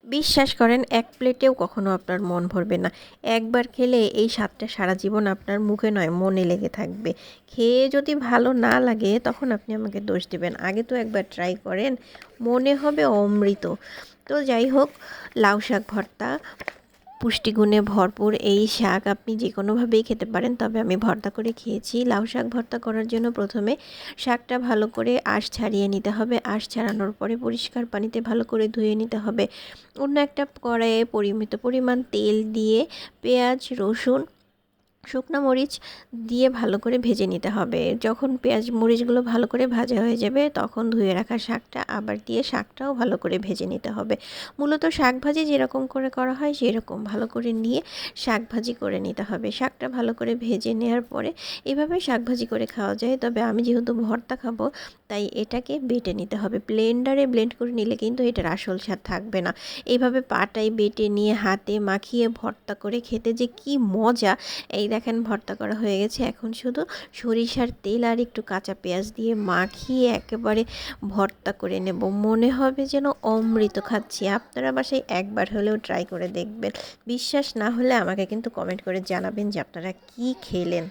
বিশ্বাস করেন এক প্লেটেও কখনো আপনার মন ভরবে না। একবার খেলে এই স্বাদটা সারা জীবন আপনার মুখে নয় মনে লেগে থাকবে। খেয়ে যদি ভালো না লাগে তখন আপনি আমাকে দোষ দিবেন। আগে তো একবার ট্রাই করেন, মনে হবে অমৃত। তো যাই হোক, লাউ শাক ভর্তা পুষ্টিগুণে ভরপুর এই শাক আপনি যে কোনোভাবেই খেতে পারেন, তবে আমি ভর্তা করে খেয়েছি। লাউ শাক ভর্তা করার জন্য প্রথমে শাকটা ভালো করে আঁশ ছাড়িয়ে নিতে হবে। আঁশ ছাড়ানোর পরে পরিষ্কার পানিতে ভালো করে ধুয়ে নিতে হবে। অন্য একটা কড়াইয়ে পরিমিত পরিমাণ তেল দিয়ে পেঁয়াজ, রসুন, শুকনো মরিচ দিয়ে ভালো করে ভেজে নিতে হবে। যখন পেঁয়াজ মরিচগুলো ভালো করে ভাজা হয়ে যাবে তখন ধুয়ে রাখা শাকটা আবার দিয়ে শাকটাও ভালো করে ভেজে নিতে হবে। মূলত শাক ভাজি যেরকম করে করা হয় সেরকম ভালো করে নিয়ে শাক ভাজি করে নিতে হবে। শাকটা ভালো করে ভেজে নেওয়ার পরে এভাবে শাক ভাজি করে খাওয়া যায়, তবে আমি যেহেতু ভর্তা খাবো তাই এটাকে বেটে নিতে হবে। ব্লেন্ডারে ব্লেন্ড করে নিলে কিন্তু এটার আসল স্বাদ থাকবে না। এইভাবে পাটায় বেটে নিয়ে হাতে মাখিয়ে ভর্তা করে খেতে যে কি মজা! এই দেখেন ভর্তা করা হয়ে গেছে। এখন শুধু সরিষার তেল আর একটু কাঁচা পেঁয়াজ দিয়ে মাখিয়ে একেবারে ভর্তা করে নেব। মনে হবে যেন অমৃত খাচ্ছি। আপনারা বাসায় একবার হলেও ট্রাই করে দেখবেন। বিশ্বাস না হলে আমাকে কিন্তু কমেন্ট করে জানাবেন যে আপনারা কি খেলেন।